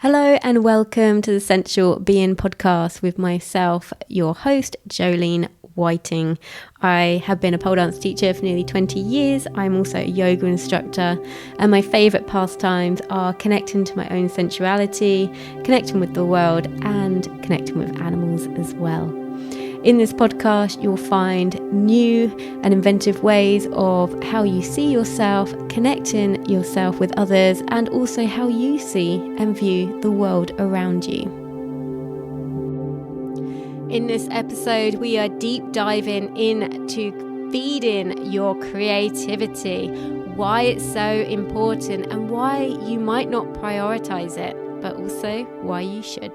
Hello and welcome to the Sensual Being Podcast with myself, your host, Jolene Whiting. I have been a pole dance teacher for nearly 20 years. I'm also a yoga instructor, and my favourite pastimes are connecting to my own sensuality, connecting with the world, and connecting with animals as well. In this podcast, you'll find new and inventive ways of how you see yourself, connecting yourself with others, and also how you see and view the world around you. In this episode, we are deep diving into feeding your creativity, why it's so important and why you might not prioritize it, but also why you should.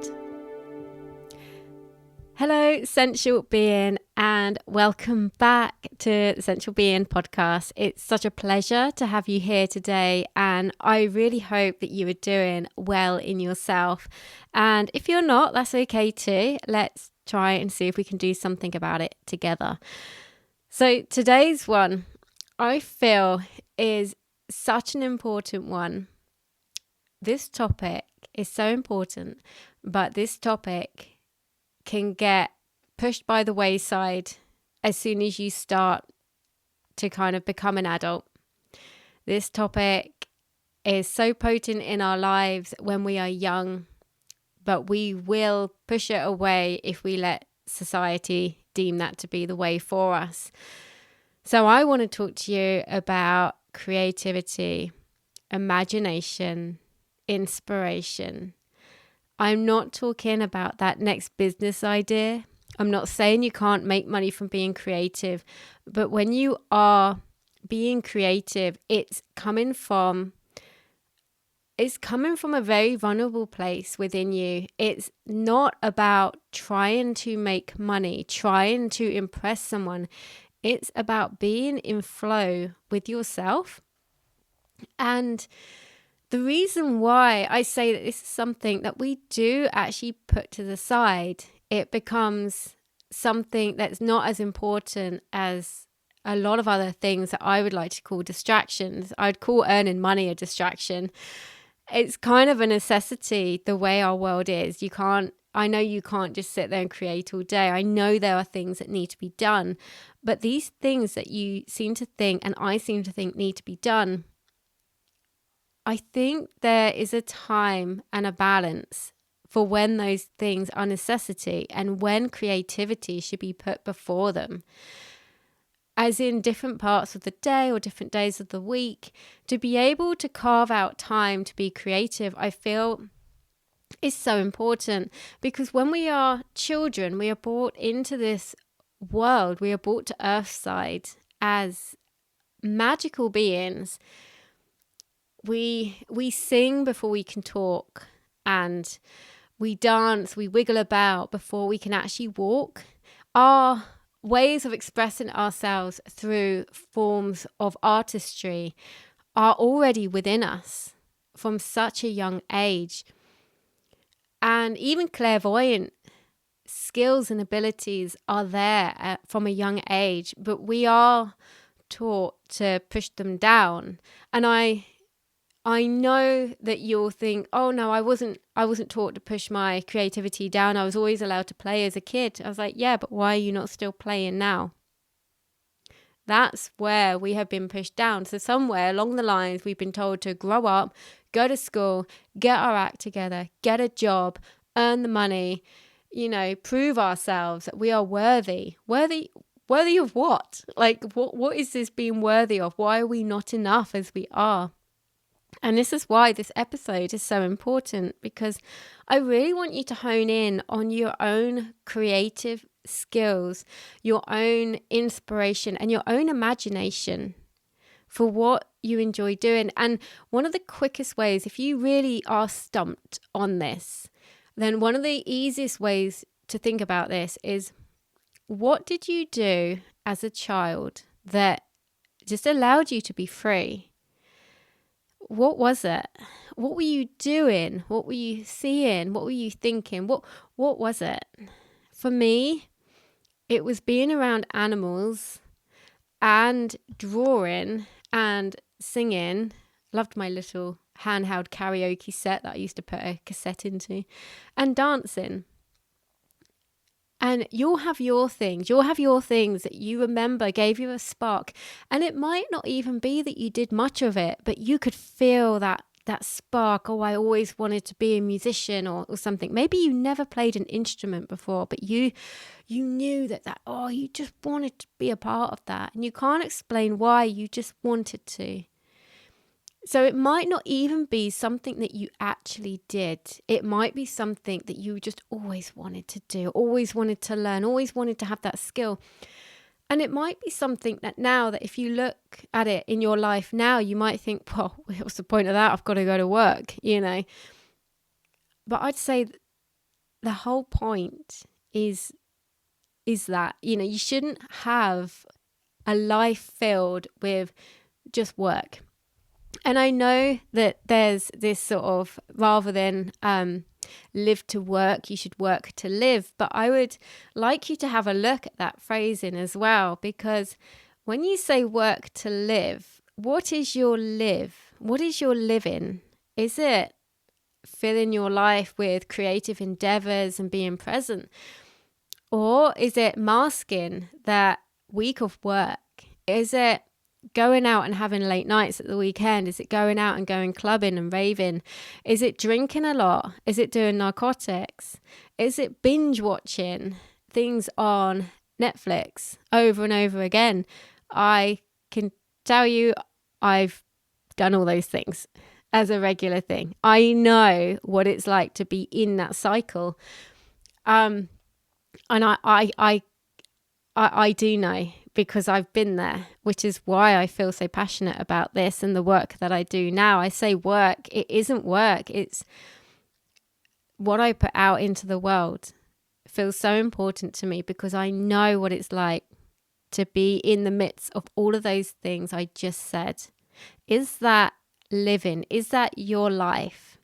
Hello, Sensual Being, and welcome back to the Sensual Being Podcast. It's such a pleasure to have you here today, and I really hope that you are doing well in yourself. And if you're not, that's okay too. Let's try and see if we can do something about it together. So today's one, I feel, is such an important one. This topic is so important, but this topic can get pushed by the wayside as soon as you start to kind of become an adult. This topic is so potent in our lives when we are young, but we will push it away if we let society deem that to be the way for us. So I want to talk to you about creativity, imagination, inspiration. I'm not talking about that next business idea. I'm not saying you can't make money from being creative, but when you are being creative, it's coming from a very vulnerable place within you. It's not about trying to make money, trying to impress someone. It's about being in flow with yourself. And the reason why I say that this is something that we do actually put to the side, it becomes something that's not as important as a lot of other things that I would like to call distractions. I'd call earning money a distraction. It's kind of a necessity the way our world is. I know you can't just sit there and create all day. I know there are things that need to be done, but these things that you seem to think and I seem to think need to be done, I think there is a time and a balance for when those things are necessity and when creativity should be put before them. As in different parts of the day or different days of the week, to be able to carve out time to be creative, I feel is so important, because when we are children, we are brought into this world, we are brought to Earthside as magical beings. We sing before we can talk, and we dance, we wiggle about before we can actually walk. Our ways of expressing ourselves through forms of artistry are already within us from such a young age. And even clairvoyant skills and abilities are there from a young age, but we are taught to push them down. And I know that you'll think, oh no, I wasn't taught to push my creativity down. I was always allowed to play as a kid. I was like, yeah, but why are you not still playing now? That's where we have been pushed down. So somewhere along the lines, we've been told to grow up, go to school, get our act together, get a job, earn the money, prove ourselves that we are worthy. Worthy of what? Like, what is this being worthy of? Why are we not enough as we are? And this is why this episode is so important, because I really want you to hone in on your own creative skills, your own inspiration, and your own imagination for what you enjoy doing. And one of the quickest ways, if you really are stumped on this, then one of the easiest ways to think about this is, what did you do as a child that just allowed you to be free? What was it? What were you doing? What were you seeing? What were you thinking? What was it? For me, it was being around animals and drawing and singing. Loved my little handheld karaoke set that I used to put a cassette into, and dancing. And you'll have your things. You'll have your things that you remember gave you a spark. And it might not even be that you did much of it, but you could feel that spark. Oh, I always wanted to be a musician or something. Maybe you never played an instrument before, but you knew that, oh, you just wanted to be a part of that. And you can't explain why, you just wanted to. So it might not even be something that you actually did. It might be something that you just always wanted to do, always wanted to learn, always wanted to have that skill. And it might be something that now that if you look at it in your life now, you might think, well, what's the point of that? I've got to go to work, But I'd say the whole point is that, you shouldn't have a life filled with just work. And I know that there's this sort of, rather than live to work, you should work to live. But I would like you to have a look at that phrasing as well, because when you say work to live, what is your live? What is your living? Is it filling your life with creative endeavors and being present? Or is it masking that week of work? Is it going out and having late nights at the weekend? Is it going out and going clubbing and raving? Is it drinking a lot? Is it doing narcotics? Is it binge watching things on Netflix over and over again? I can tell you I've done all those things as a regular thing. I know what it's like to be in that cycle. And I do know, because I've been there, which is why I feel so passionate about this and the work that I do now. I say work, it isn't work. It's what I put out into the world. It feels so important to me because I know what it's like to be in the midst of all of those things I just said. Is that living? Is that your life?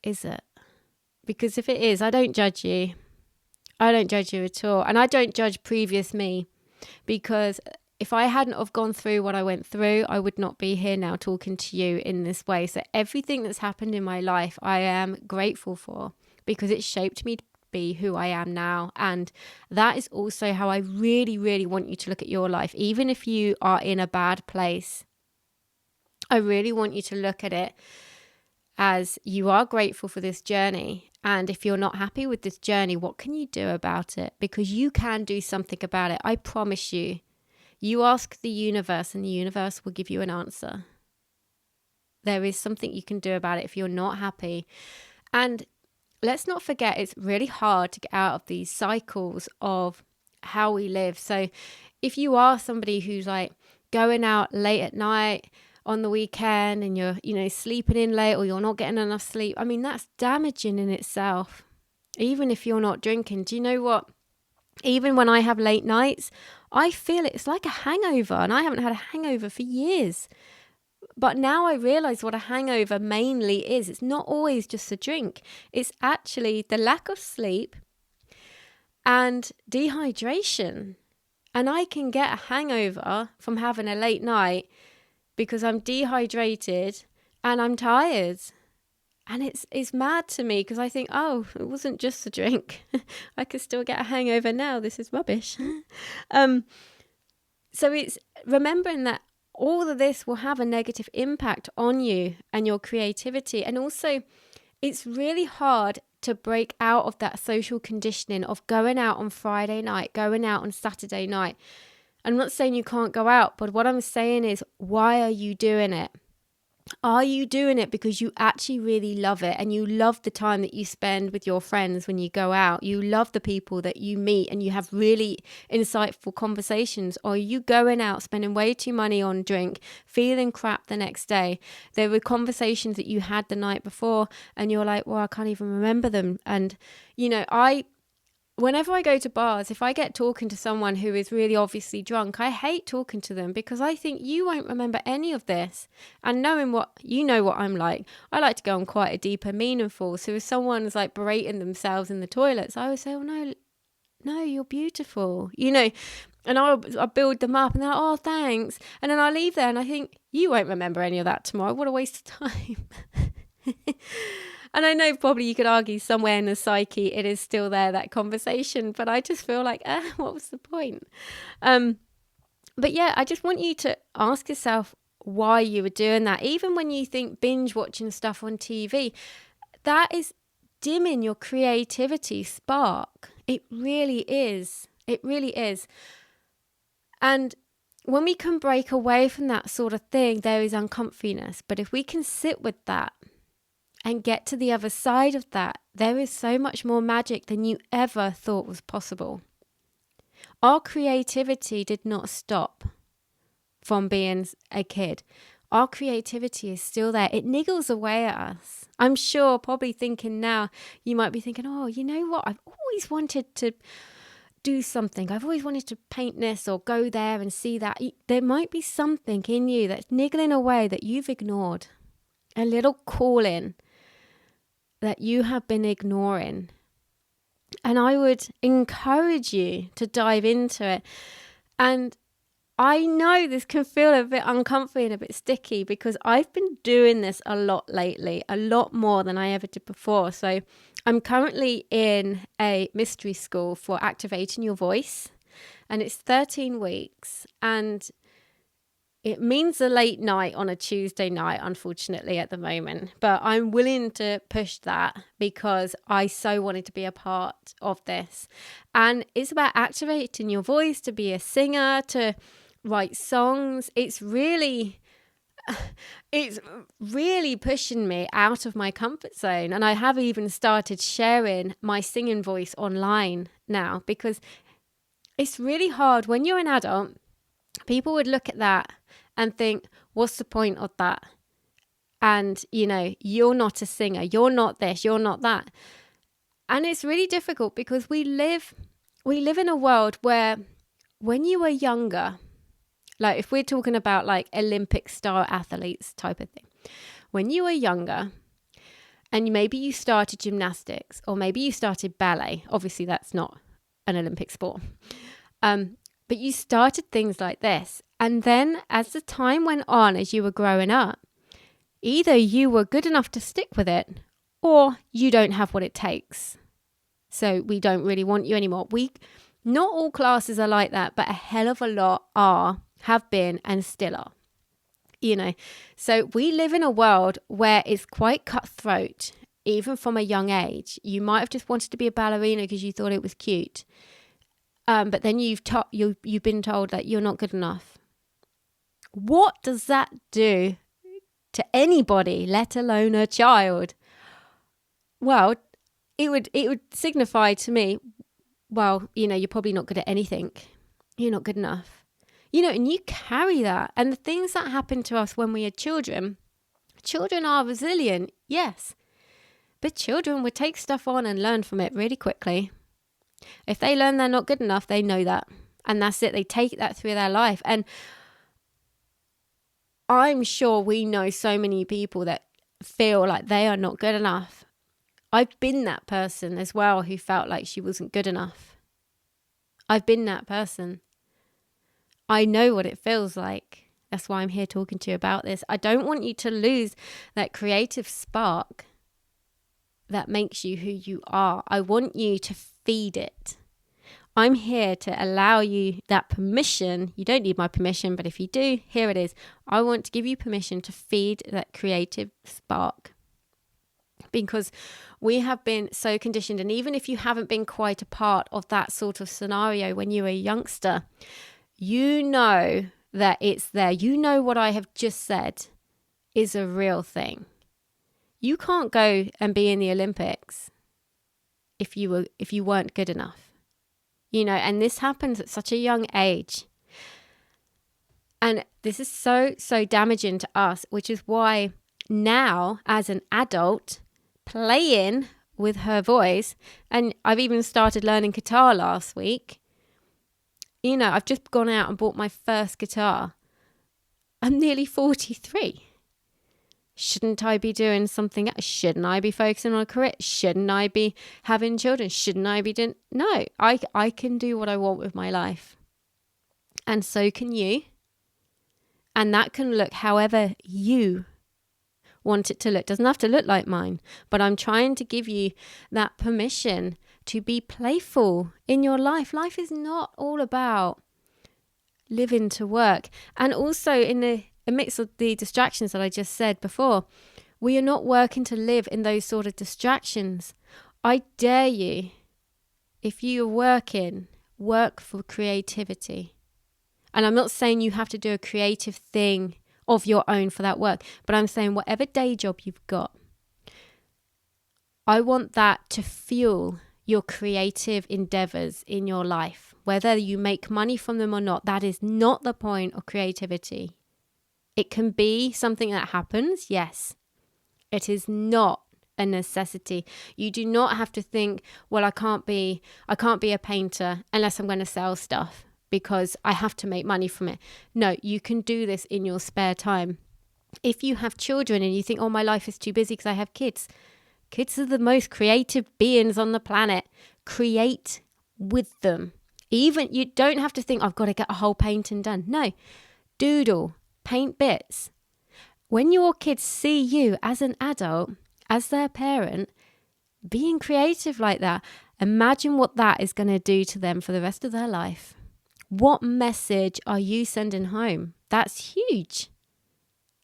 Is it? Because if it is, I don't judge you. I don't judge you at all. And I don't judge previous me, because if I hadn't have gone through what I went through, I would not be here now talking to you in this way. So everything that's happened in my life, I am grateful for, because it shaped me to be who I am now. And that is also how I really, really want you to look at your life. Even if you are in a bad place, I really want you to look at it as you are grateful for this journey. And if you're not happy with this journey, what can you do about it? Because you can do something about it. I promise you. You ask the universe and the universe will give you an answer. There is something you can do about it if you're not happy. And let's not forget, it's really hard to get out of these cycles of how we live. So if you are somebody who's like going out late at night, on the weekend, and you're, sleeping in late, or you're not getting enough sleep, I mean, that's damaging in itself. Even if you're not drinking, do you know what? Even when I have late nights, I feel it's like a hangover, and I haven't had a hangover for years. But now I realize what a hangover mainly is. It's not always just a drink. It's actually the lack of sleep and dehydration. And I can get a hangover from having a late night because I'm dehydrated and I'm tired. And it's mad to me, because I think, oh, it wasn't just a drink. I could still get a hangover now. This is rubbish. So it's remembering that all of this will have a negative impact on you and your creativity. And also, it's really hard to break out of that social conditioning of going out on Friday night, going out on Saturday night. I'm not saying you can't go out, but what I'm saying is, why are you doing it? Are you doing it because you actually really love it, and you love the time that you spend with your friends when you go out? You love the people that you meet and you have really insightful conversations? Or are you going out, spending way too money on drink, feeling crap the next day? There were conversations that you had the night before and you're like, well, I can't even remember them. And, whenever I go to bars, if I get talking to someone who is really obviously drunk, I hate talking to them, because I think you won't remember any of this. And knowing what I'm like, I like to go on quite a deeper, meaningful. So if someone's like berating themselves in the toilets, I would say, oh, no, you're beautiful. And I'll build them up and they're like, oh, thanks. And then I leave there and I think, you won't remember any of that tomorrow. What a waste of time. And I know probably you could argue somewhere in the psyche it is still there, that conversation. But I just feel like, what was the point? But yeah, I just want you to ask yourself why you were doing that. Even when you think binge watching stuff on TV, that is dimming your creativity spark. It really is. It really is. And when we can break away from that sort of thing, there is uncomfiness. But if we can sit with that and get to the other side of that, there is so much more magic than you ever thought was possible. Our creativity did not stop from being a kid. Our creativity is still there. It niggles away at us. I'm sure, probably thinking now, you might be thinking, oh, you know what? I've always wanted to do something. I've always wanted to paint this or go there and see that. There might be something in you that's niggling away that you've ignored. A little calling that you have been ignoring. And I would encourage you to dive into it. And I know this can feel a bit uncomfy and a bit sticky because I've been doing this a lot lately, a lot more than I ever did before. So I'm currently in a mystery school for activating your voice, and it's 13 weeks. And it means a late night on a Tuesday night, unfortunately, at the moment. But I'm willing to push that because I so wanted to be a part of this. And it's about activating your voice, to be a singer, to write songs. It's really pushing me out of my comfort zone. And I have even started sharing my singing voice online now because it's really hard when you're an adult. People would look at that and think, what's the point of that? And, you know, you're not a singer, you're not this, you're not that. And it's really difficult because we live in a world where when you were younger, like if we're talking about like Olympic star athletes type of thing, when you were younger and maybe you started gymnastics or maybe you started ballet, obviously that's not an Olympic sport, but you started things like this. And then as the time went on, as you were growing up, either you were good enough to stick with it or you don't have what it takes. So we don't really want you anymore. Not all classes are like that, but a hell of a lot have been, and still are. You know, so we live in a world where it's quite cutthroat, even from a young age. You might have just wanted to be a ballerina because you thought it was cute. But then you've been told that you're not good enough. What does that do to anybody, let alone a child? Well, it would signify to me, well, you know, you're probably not good at anything. You're not good enough. You know, and you carry that. And the things that happen to us when we are children are resilient, yes. But children would take stuff on and learn from it really quickly. If they learn they're not good enough, they know that. And that's it. They take that through their life. And I'm sure we know so many people that feel like they are not good enough. I've been that person as well who felt like she wasn't good enough. I've been that person. I know what it feels like. That's why I'm here talking to you about this. I don't want you to lose that creative spark that makes you who you are. I want you to feed it. I'm here to allow you that permission. You don't need my permission, but if you do, here it is. I want to give you permission to feed that creative spark. Because we have been so conditioned, and even if you haven't been quite a part of that sort of scenario when you were a youngster, you know that it's there. You know what I have just said is a real thing. You can't go and be in the Olympics if you weren't good enough. You know, and this happens at such a young age. And this is so damaging to us, which is why now as an adult, playing with her voice, and I've even started learning guitar last week. You know, I've just gone out and bought my first guitar. I'm nearly 43. Shouldn't I be doing something else? Shouldn't I be focusing on a career? Shouldn't I be having children? Shouldn't I be doing... No, I can do what I want with my life. And so can you. And that can look however you want it to look. It doesn't have to look like mine, but I'm trying to give you that permission to be playful in your life. Life is not all about living to work. And also in the midst of the distractions that I just said before, we are not working to live in those sort of distractions. I dare you, if you are working, work for creativity. And I'm not saying you have to do a creative thing of your own for that work, but I'm saying whatever day job you've got, I want that to fuel your creative endeavors in your life. Whether you make money from them or not, that is not the point of creativity. It can be something that happens, yes. It is not a necessity. You do not have to think, well, I can't be a painter unless I'm going to sell stuff because I have to make money from it. No, you can do this in your spare time. If you have children and you think, oh, my life is too busy because I have kids. Kids are the most creative beings on the planet. Create with them. Even you don't have to think, I've got to get a whole painting done. No, doodle, paint bits. When your kids see you as an adult, as their parent, being creative like that, imagine what that is going to do to them for the rest of their life. What message are you sending home? That's huge.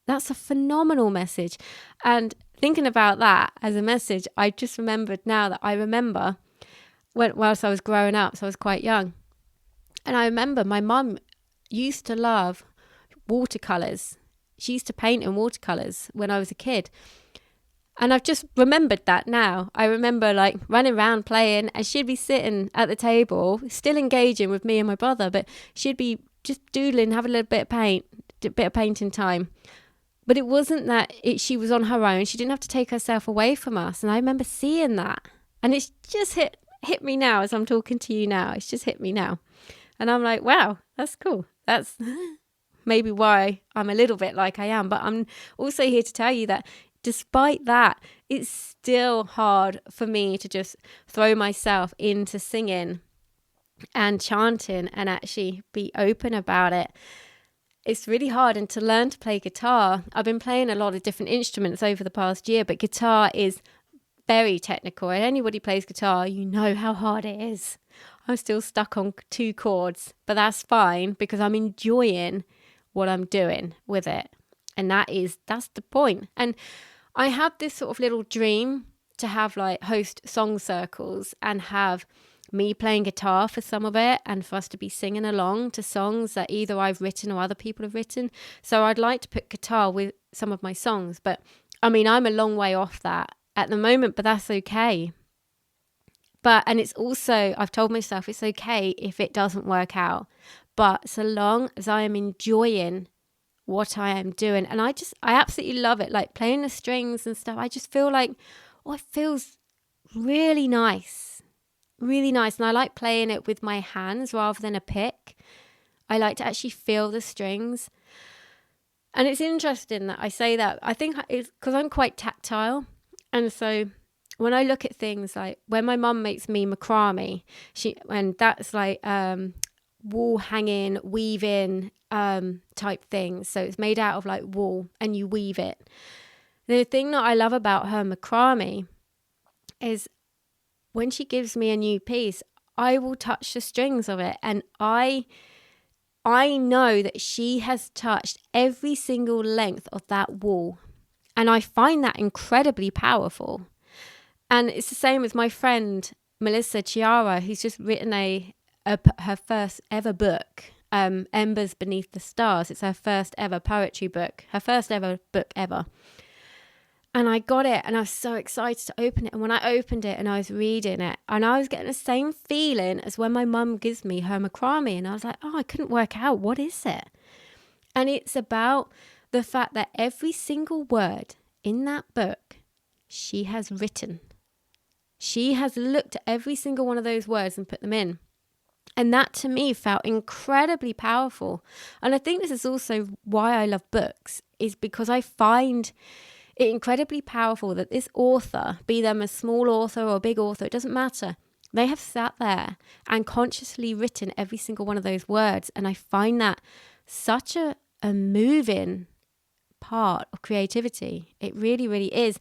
That's a phenomenal message. And thinking about that as a message, I just remembered now that I remember whilst I was growing up, so I was quite young. And I remember my mum used to love watercolours. She used to paint in watercolours when I was a kid. And I've just remembered that now. I remember like running around playing and she'd be sitting at the table, still engaging with me and my brother, but she'd be just doodling, have a little bit of painting time. But it wasn't that she was on her own. She didn't have to take herself away from us. And I remember seeing that. And it's just hit me now as I'm talking to you now. It's just hit me now. And I'm like, wow, that's cool. That's maybe why I'm a little bit like I am. But I'm also here to tell you that despite that, it's still hard for me to just throw myself into singing and chanting and actually be open about it. It's really hard. And to learn to play guitar, I've been playing a lot of different instruments over the past year, but guitar is very technical. And anybody plays guitar, you know how hard it is. I'm still stuck on 2 chords, but that's fine because I'm enjoying what I'm doing with it. And that's the point. And I have this sort of little dream to have like host song circles and have me playing guitar for some of it and for us to be singing along to songs that either I've written or other people have written. So I'd like to put guitar with some of my songs, but I mean, I'm a long way off that at the moment, but that's okay. And it's also, I've told myself it's okay if it doesn't work out, but so long as I am enjoying what I am doing, and I absolutely love it, like playing the strings and stuff. I just feel like, it feels really nice. Really nice. And I like playing it with my hands rather than a pick. I like to actually feel the strings. And it's interesting that I say that. I think it's because I'm quite tactile. And so when I look at things like when my mum makes me macrame, and that's like wall hanging, weaving type things. So it's made out of like wool and you weave it. The thing that I love about her macrame is when she gives me a new piece, I will touch the strings of it. And I know that she has touched every single length of that wool. And I find that incredibly powerful. And it's the same with my friend, Melissa Chiara, who's just written her first ever book, Embers Beneath the Stars. It's her first ever poetry book, her first ever book ever. And I got it and I was so excited to open it. And when I opened it and I was reading it, and I was getting the same feeling as when my mum gives me her macrame. And I was like, I couldn't work out, what is it? And it's about the fact that every single word in that book, she has written. She has looked at every single one of those words and put them in. And that to me felt incredibly powerful. And I think this is also why I love books, is because I find it incredibly powerful that this author, be them a small author or a big author, it doesn't matter. They have sat there and consciously written every single one of those words. And I find that such a moving part of creativity. It really, really is.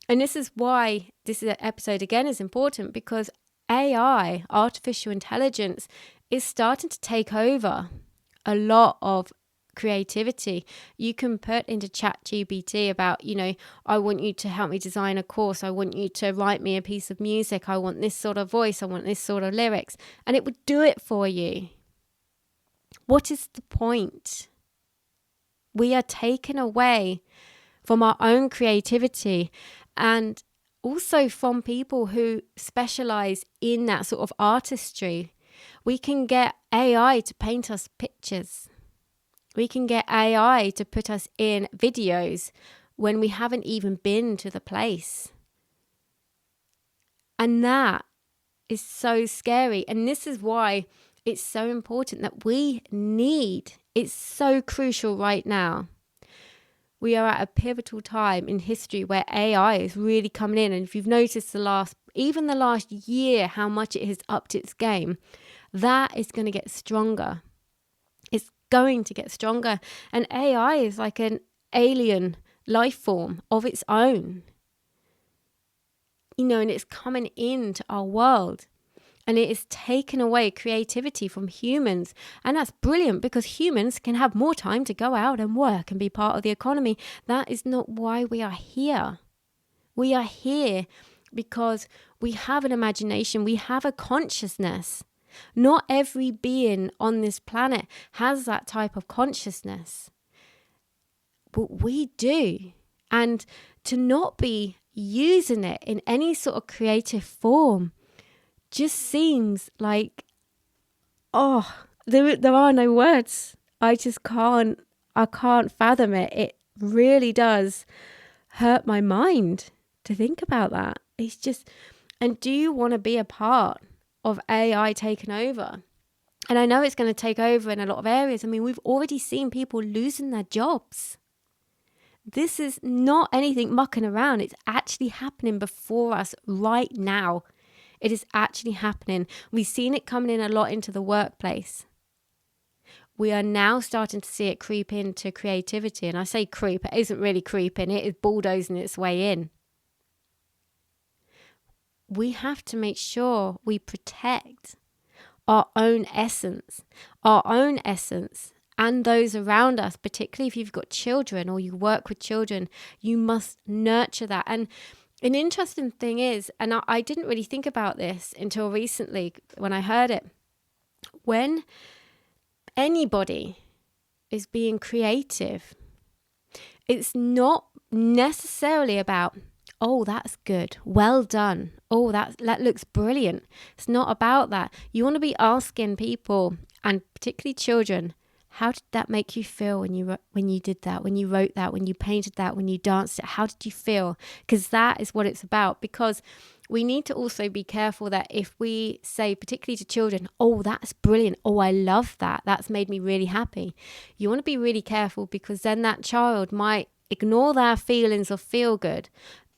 And this is why this episode again is important, because AI, artificial intelligence, is starting to take over a lot of creativity. You can put into ChatGPT about, I want you to help me design a course. I want you to write me a piece of music. I want this sort of voice. I want this sort of lyrics. And it would do it for you. What is the point? We are taken away from our own creativity, and also from people who specialize in that sort of artistry. We can get AI to paint us pictures. We can get AI to put us in videos when we haven't even been to the place. And that is so scary. And this is why it's so important that it's so crucial right now. We are at a pivotal time in history where AI is really coming in. And if you've noticed the last year, how much it has upped its game, that is going to get stronger. It's going to get stronger. And AI is like an alien life form of its own. And it's coming into our world. And it is taken away creativity from humans. And that's brilliant, because humans can have more time to go out and work and be part of the economy. That is not why we are here. We are here because we have an imagination. We have a consciousness. Not every being on this planet has that type of consciousness. But we do. And to not be using it in any sort of creative form just seems like, there are no words. I can't fathom it. It really does hurt my mind to think about that. It's just, and do you want to be a part of AI taking over? And I know it's going to take over in a lot of areas. I mean, we've already seen people losing their jobs. This is not anything mucking around. It's actually happening before us right now. It is actually happening. We've seen it coming in a lot into the workplace. We are now starting to see it creep into creativity. And I say creep, it isn't really creeping. It is bulldozing its way in. We have to make sure we protect our own essence and those around us, particularly if you've got children or you work with children. You must nurture that. And an interesting thing is, and I didn't really think about this until recently when I heard it, when anybody is being creative, it's not necessarily about, oh, that's good, well done, oh, that looks brilliant. It's not about that. You want to be asking people, and particularly children, how did that make you feel when you did that, when you wrote that, when you painted that, when you danced it? How did you feel? Because that is what it's about. Because we need to also be careful that if we say, particularly to children, oh, that's brilliant, oh, I love that, that's made me really happy. You want to be really careful, because then that child might ignore their feelings of feel good.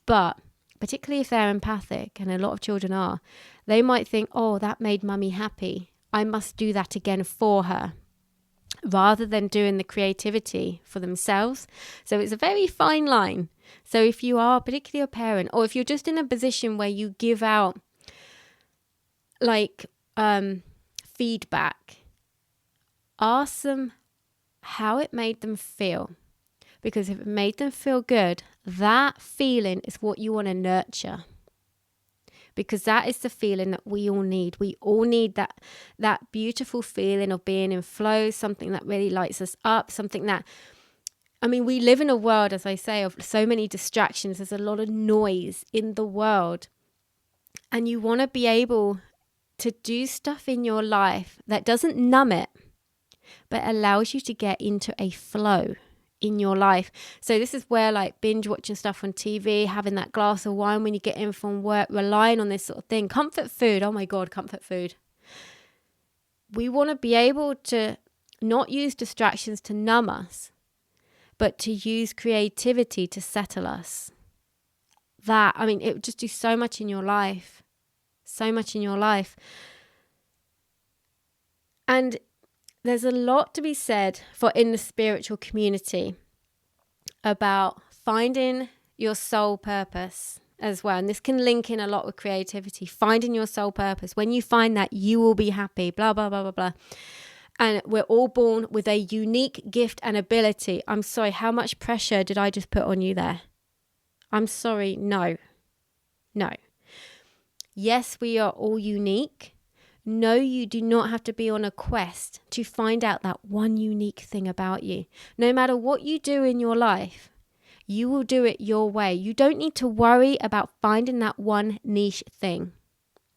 But particularly if they're empathic, and a lot of children are, they might think, oh, that made mummy happy, I must do that again for her, rather than doing the creativity for themselves. So it's a very fine line. So if you are particularly a parent, or if you're just in a position where you give out feedback, ask them how it made them feel. Because if it made them feel good, that feeling is what you want to nurture. Because that is the feeling that we all need. We all need that beautiful feeling of being in flow, something that really lights us up, something that, we live in a world, as I say, of so many distractions. There's a lot of noise in the world. And you want to be able to do stuff in your life that doesn't numb it, but allows you to get into a flow in your life. So this is where binge watching stuff on TV, having that glass of wine when you get in from work, relying on this sort of thing. Comfort food. Oh my God, comfort food. We want to be able to not use distractions to numb us, but to use creativity to settle us. It would just do so much in your life. so much in your life. And there's a lot to be said for in the spiritual community about finding your soul purpose as well. And this can link in a lot with creativity, finding your soul purpose. When you find that, you will be happy, blah, blah, blah, blah, blah. And we're all born with a unique gift and ability. I'm sorry, how much pressure did I just put on you there? I'm sorry, no. Yes, we are all unique. No, you do not have to be on a quest to find out that one unique thing about you. No matter what you do in your life, you will do it your way. You don't need to worry about finding that one niche thing.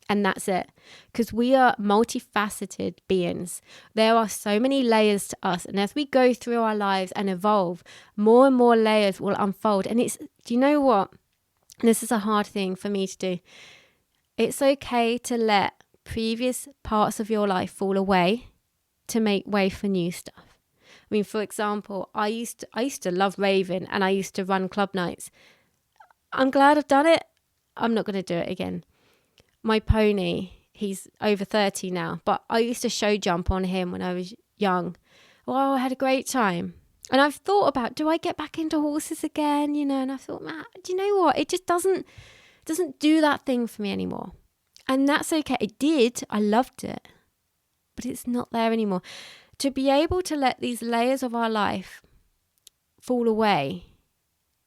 And that's it. Because we are multifaceted beings. There are so many layers to us. And as we go through our lives and evolve, more and more layers will unfold. And do you know what? This is a hard thing for me to do. It's okay to let previous parts of your life fall away to make way for new stuff. I mean, for example, I used to love raving, and I used to run club nights. I'm glad I've done it. I'm not going to do it again. My pony, he's over 30 now, but I used to show jump on him when I was young. Well, I had a great time. And I've thought about, do I get back into horses again? And I thought, man, do you know what? It just doesn't do that thing for me anymore. And that's okay. It did. I loved it. But it's not there anymore. To be able to let these layers of our life fall away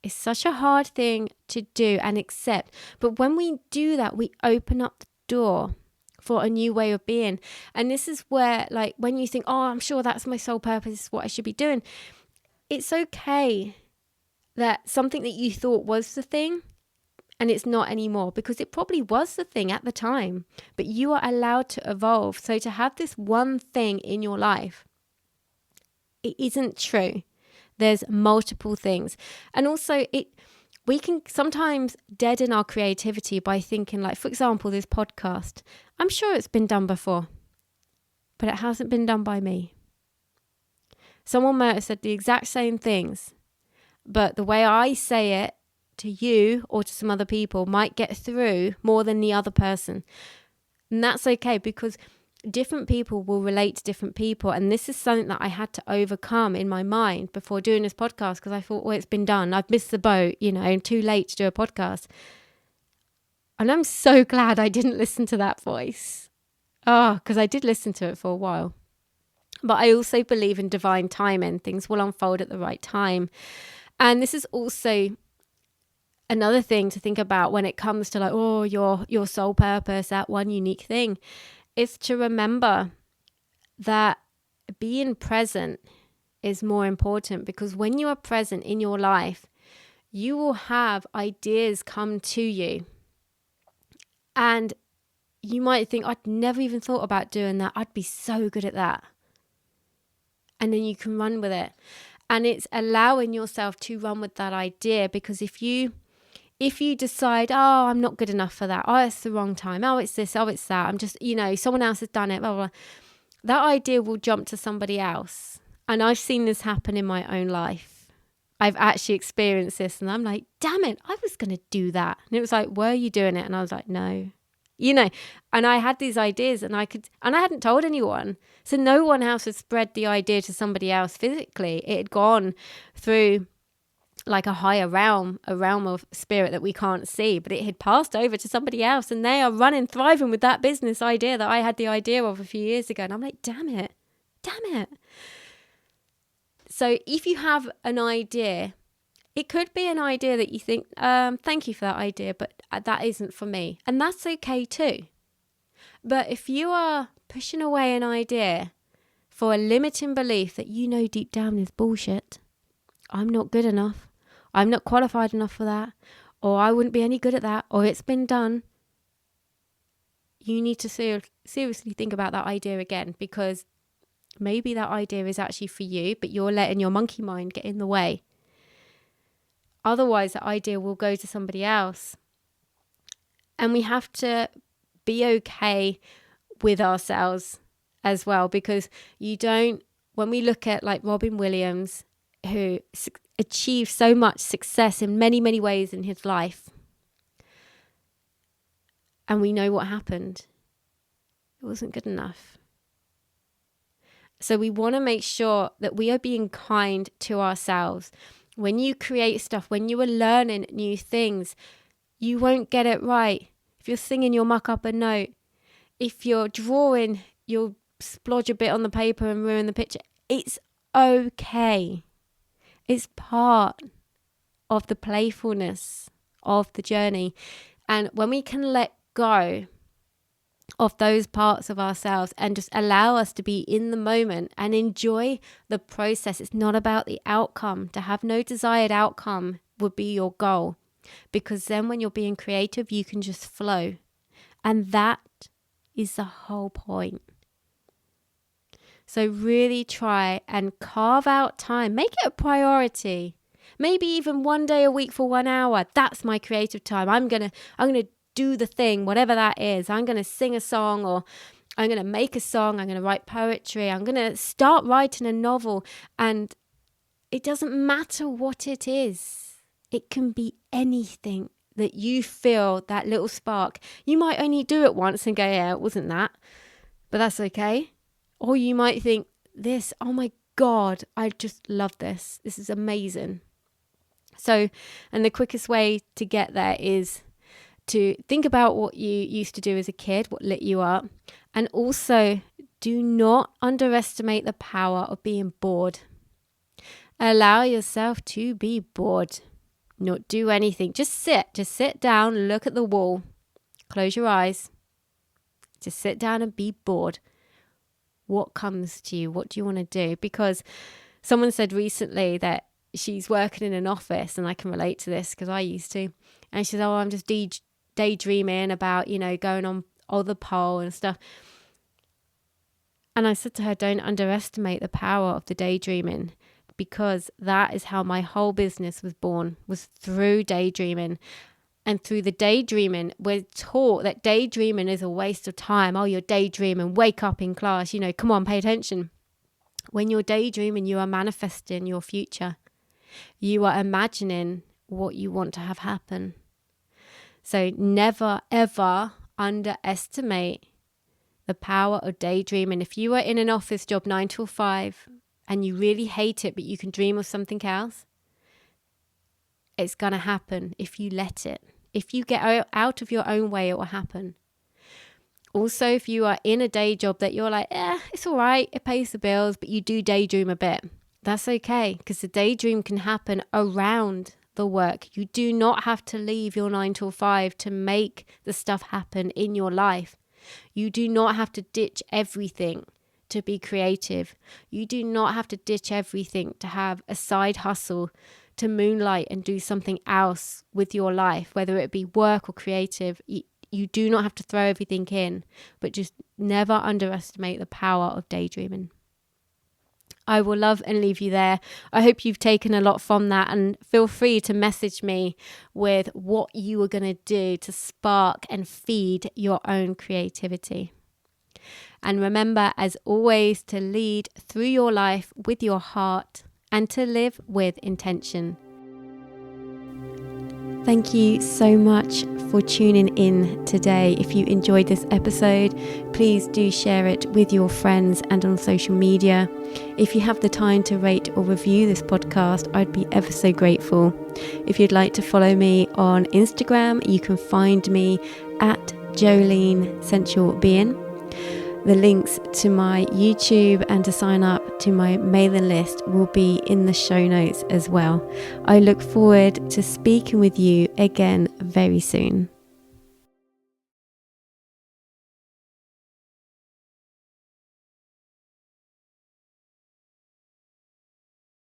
is such a hard thing to do and accept. But when we do that, we open up the door for a new way of being. And this is where, like, when you think, oh, I'm sure that's my sole purpose, this is what I should be doing. It's okay that something that you thought was the thing, and it's not anymore, because it probably was the thing at the time, but you are allowed to evolve. So to have this one thing in your life, it isn't true. There's multiple things. And also we can sometimes deaden our creativity by thinking, like, for example, this podcast. I'm sure it's been done before, but it hasn't been done by me. Someone might have said the exact same things, but the way I say it to you or to some other people might get through more than the other person. And that's okay, because different people will relate to different people. And this is something that I had to overcome in my mind before doing this podcast, because I thought, well, it's been done. I've missed the boat, too late to do a podcast. And I'm so glad I didn't listen to that voice. Because I did listen to it for a while. But I also believe in divine timing. Things will unfold at the right time. And this is also another thing to think about when it comes to, like, oh, your soul purpose, that one unique thing, is to remember that being present is more important, because when you are present in your life, you will have ideas come to you. And you might think, I'd never even thought about doing that. I'd be so good at that. And then you can run with it. And it's allowing yourself to run with that idea, because if you decide, oh, I'm not good enough for that, oh, it's the wrong time, oh, it's this, oh, it's that, I'm just, someone else has done it, blah, blah, blah, that idea will jump to somebody else. And I've seen this happen in my own life. I've actually experienced this, and I'm like, damn it, I was going to do that. And it was like, were you doing it? And I was like, no. And I had these ideas, and I hadn't told anyone. So no one else had spread the idea to somebody else physically. It had gone through like a higher realm, a realm of spirit that we can't see, but it had passed over to somebody else, and they are running, thriving with that business idea that I had the idea of a few years ago. And I'm like, damn it. So if you have an idea, it could be an idea that you think, thank you for that idea, but that isn't for me. And that's okay too. But if you are pushing away an idea for a limiting belief that deep down is bullshit, I'm not good enough, I'm not qualified enough for that, or I wouldn't be any good at that, or it's been done, you need to seriously think about that idea again, because maybe that idea is actually for you, but you're letting your monkey mind get in the way. Otherwise, the idea will go to somebody else. And we have to be okay with ourselves as well, because when we look at like Robin Williams, who achieved so much success in many, many ways in his life, and we know what happened. It wasn't good enough. So we want to make sure that we are being kind to ourselves. When you create stuff, when you are learning new things, you won't get it right. If you're singing, you'll muck up a note. If you're drawing, you'll splodge a bit on the paper and ruin the picture. It's okay. It's part of the playfulness of the journey. And when we can let go of those parts of ourselves and just allow us to be in the moment and enjoy the process. It's not about the outcome. To have no desired outcome would be your goal, because then when you're being creative, you can just flow. And that is the whole point. So really try and carve out time. Make it a priority. Maybe even one day a week for 1 hour. That's my creative time. I'm gonna do the thing, whatever that is. I'm going to sing a song, or I'm going to make a song. I'm going to write poetry. I'm going to start writing a novel. And it doesn't matter what it is. It can be anything that you feel, that little spark. You might only do it once and go, yeah, it wasn't that. But that's okay. Or you might think this, oh my God, I just love this. This is amazing. So, and the quickest way to get there is to think about what you used to do as a kid, what lit you up. And also, do not underestimate the power of being bored. Allow yourself to be bored. Not do anything. Just sit down, look at the wall, close your eyes. Just sit down and be bored. What comes to you? What do you want to do? Because someone said recently that she's working in an office, and I can relate to this because I used to. And she said, oh, I'm just daydreaming about, going on the pole and stuff. And I said to her, don't underestimate the power of the daydreaming, because that is how my whole business was born, was through daydreaming. And through the daydreaming, we're taught that daydreaming is a waste of time. Oh, you're daydreaming, wake up in class, come on, pay attention. When you're daydreaming, you are manifesting your future. You are imagining what you want to have happen. So never, ever underestimate the power of daydreaming. If you are in an office job 9 to 5 and you really hate it, but you can dream of something else, it's going to happen if you let it. If you get out of your own way, it will happen. Also, if you are in a day job that you're like, it's all right, it pays the bills, but you do daydream a bit, that's okay, because the daydream can happen around the work. You do not have to leave your 9 to 5 to make the stuff happen in your life. You do not have to ditch everything to be creative. You do not have to ditch everything to have a side hustle, to moonlight and do something else with your life, whether it be work or creative. You do not have to throw everything in, but just never underestimate the power of daydreaming. I will love and leave you there. I hope you've taken a lot from that, and feel free to message me with what you are going to do to spark and feed your own creativity. And remember, as always, to lead through your life with your heart and to live with intention. Thank you so much for tuning in today. If you enjoyed this episode, please do share it with your friends and on social media. If you have the time to rate or review this podcast, I'd be ever so grateful. If you'd like to follow me on Instagram, you can find me at Jolene Sensual Being. The links to my YouTube and to sign up to my mailing list will be in the show notes as well. I look forward to speaking with you again very soon.